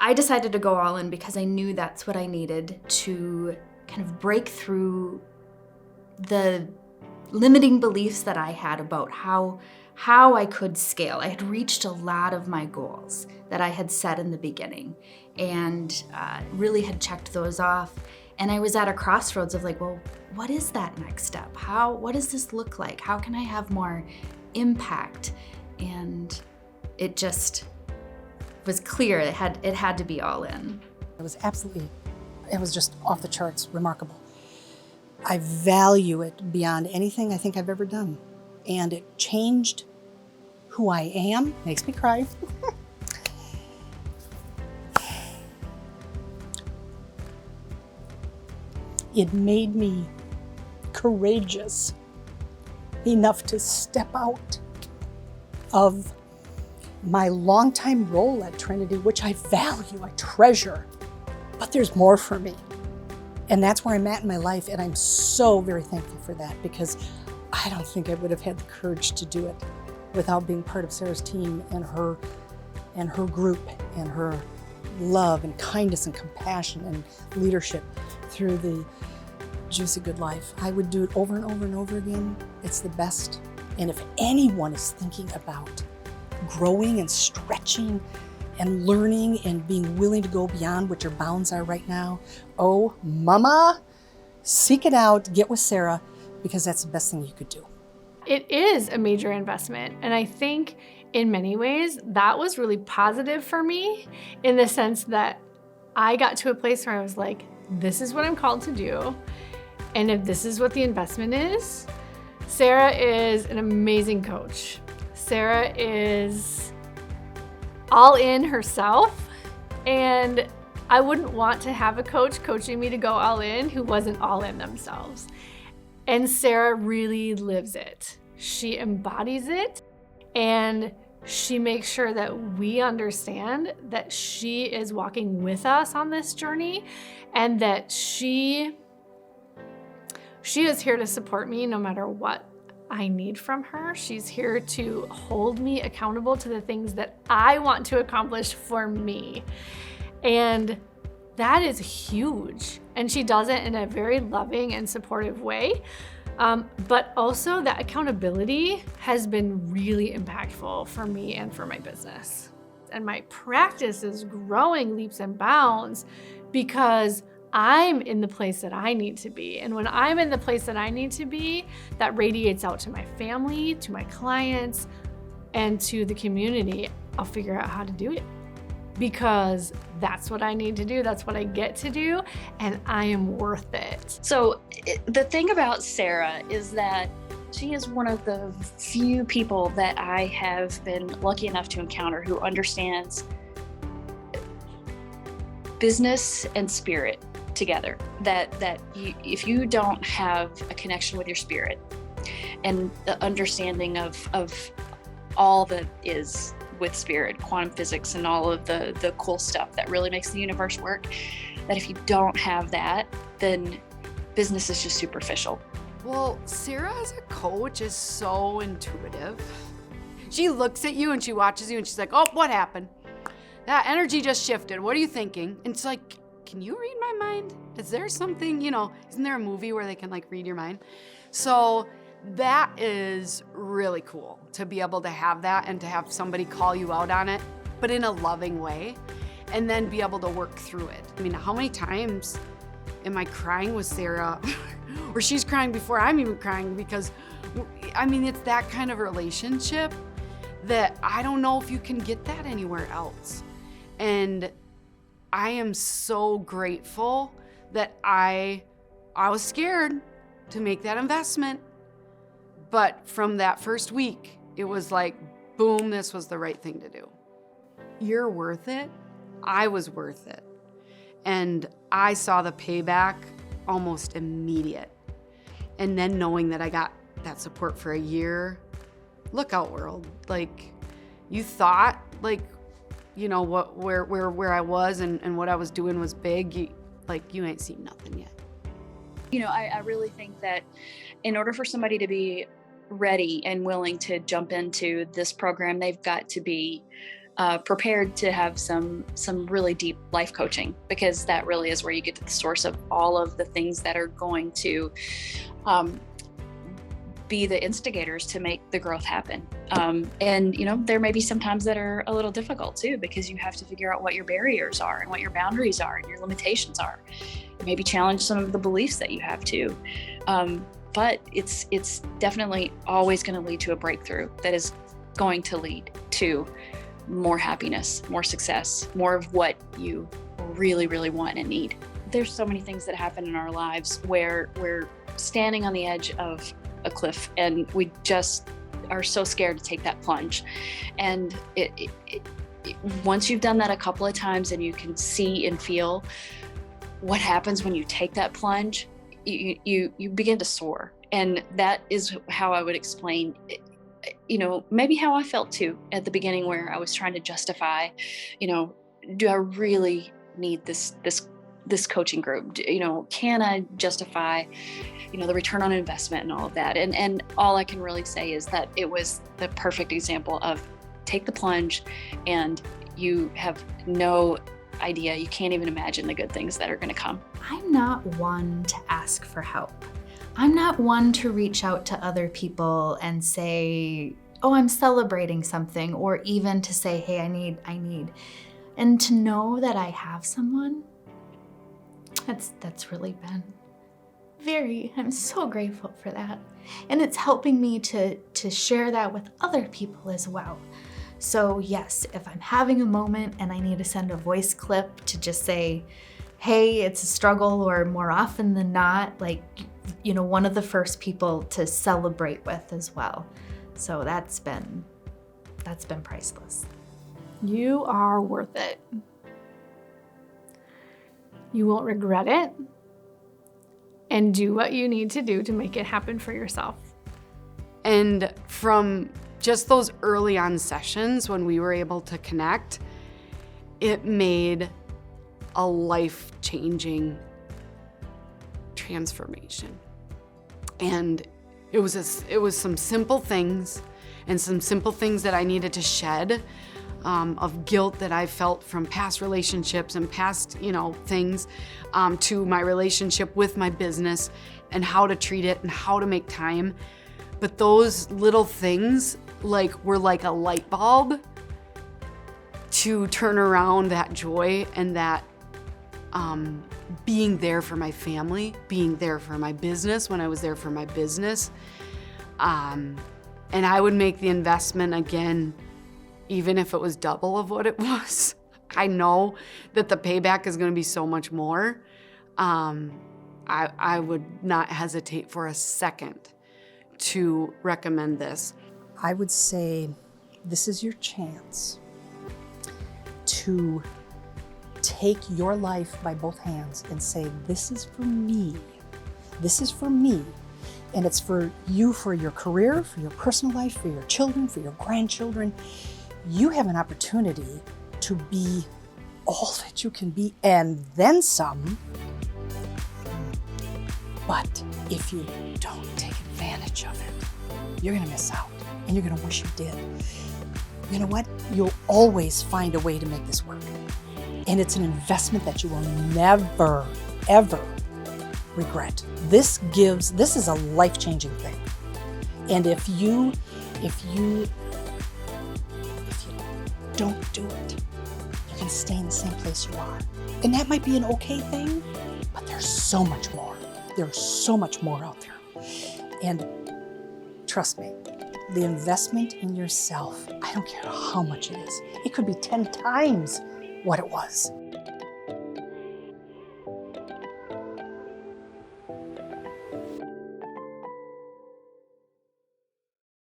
I decided to go all in because I knew that's what I needed to kind of break through the limiting beliefs that I had about how I could scale. I had reached a lot of my goals that I had set in the beginning and really had checked those off. And I was at a crossroads of like, well, what is that next step? What does this look like? How can I have more impact? And it just was clear it had to be all in. It was just off the charts, remarkable. I value it beyond anything I think I've ever done. And it changed who I am. Makes me cry. It made me courageous enough to step out of my longtime role at Trinity, which I value, I treasure, but there's more for me. And that's where I'm at in my life, and I'm so very thankful for that, because I don't think I would have had the courage to do it without being part of Sarah's team and her group and her love and kindness and compassion and leadership through the Juicy Good Life. I would do it over and over and over again. It's the best. And if anyone is thinking about growing and stretching and learning and being willing to go beyond what your bounds are right now, oh, mama, seek it out, get with Sarah, because that's the best thing you could do. It is a major investment, and I think in many ways that was really positive for me in the sense that I got to a place where I was like, this is what I'm called to do, and if this is what the investment is, Sarah is an amazing coach. Sarah is all in herself, and I wouldn't want to have a coach coaching me to go all in who wasn't all in themselves. And Sarah really lives it. She embodies it, and she makes sure that we understand that she is walking with us on this journey, and that she is here to support me no matter what I need from her. She's here to hold me accountable to the things that I want to accomplish for me. And that is huge. And she does it in a very loving and supportive way. But also that accountability has been really impactful for me and for my business. And my practice is growing leaps and bounds because I'm in the place that I need to be. And when I'm in the place that I need to be, that radiates out to my family, to my clients, and to the community. I'll figure out how to do it because that's what I need to do. That's what I get to do. And I am worth it. So the thing about Sarah is that she is one of the few people that I have been lucky enough to encounter who understands business and spirit together. If you don't have a connection with your spirit and the understanding of all that is with spirit, quantum physics, and all of the cool stuff that really makes the universe work, that if you don't have that, then business is just superficial. Well, Sarah as a coach is so intuitive. She looks at you and she watches you and she's like, oh, what happened? That energy just shifted. What are you thinking? And it's like, can you read my mind? Is there something, isn't there a movie where they can read your mind? So that is really cool to be able to have that and to have somebody call you out on it, but in a loving way, and then be able to work through it. I mean, how many times am I crying with Sarah or she's crying before I'm even crying because, it's that kind of relationship that I don't know if you can get that anywhere else. And I am so grateful that I was scared to make that investment. But from that first week, it was like, boom, this was the right thing to do. You're worth it. I was worth it. And I saw the payback almost immediate. And then knowing that I got that support for a year, look out, world. You thought, where I was and what I was doing was big. You ain't seen nothing yet. I really think that in order for somebody to be ready and willing to jump into this program, they've got to be prepared to have some really deep life coaching, because that really is where you get to the source of all of the things that are going to be the instigators to make the growth happen. And there may be some times that are a little difficult too, because you have to figure out what your barriers are and what your boundaries are and your limitations are. Maybe challenge some of the beliefs that you have too. But it's definitely always going to lead to a breakthrough that is going to lead to more happiness, more success, more of what you really, really want and need. There's so many things that happen in our lives where we're standing on the edge of a cliff and we just are so scared to take that plunge. And once you've done that a couple of times and you can see and feel what happens when you take that plunge, you begin to soar. And that is how I would explain maybe how I felt too at the beginning, where I was trying to justify, do I really need this coaching group? Can I justify, the return on investment and all of that? And all I can really say is that it was the perfect example of take the plunge and you have no idea, you can't even imagine the good things that are going to come. I'm not one to ask for help. I'm not one to reach out to other people and say, oh, I'm celebrating something, or even to say, hey, I need. And to know that I have someone, that's really been I'm so grateful for that. And it's helping me to share that with other people as well. So yes, if I'm having a moment and I need to send a voice clip to just say, hey, it's a struggle, or more often than not, one of the first people to celebrate with as well. So that's been priceless. You are worth it. You won't regret it. And do what you need to do to make it happen for yourself. And from just those early on sessions when we were able to connect, it made a life-changing transformation. And it was some simple things, and some simple things that I needed to shed, of guilt that I felt from past relationships and past, things, to my relationship with my business and how to treat it and how to make time. But those little things were like a light bulb to turn around that joy and that being there for my family, being there for my business when I was there for my business. And I would make the investment again, even if it was double of what it was. I know that the payback is going to be so much more. I would not hesitate for a second to recommend this. I would say this is your chance to take your life by both hands and say, this is for me. This is for me. And it's for you, for your career, for your personal life, for your children, for your grandchildren. You have an opportunity to be all that you can be and then some. But if you don't take advantage of it, you're gonna miss out and you're gonna wish you did. You know what? You'll always find a way to make this work. And it's an investment that you will never, ever regret. This is a life-changing thing. And if you don't do it, you're gonna stay in the same place you are. And that might be an okay thing, but there's so much more. There's so much more out there. And trust me, the investment in yourself, I don't care how much it is. It could be 10 times what it was.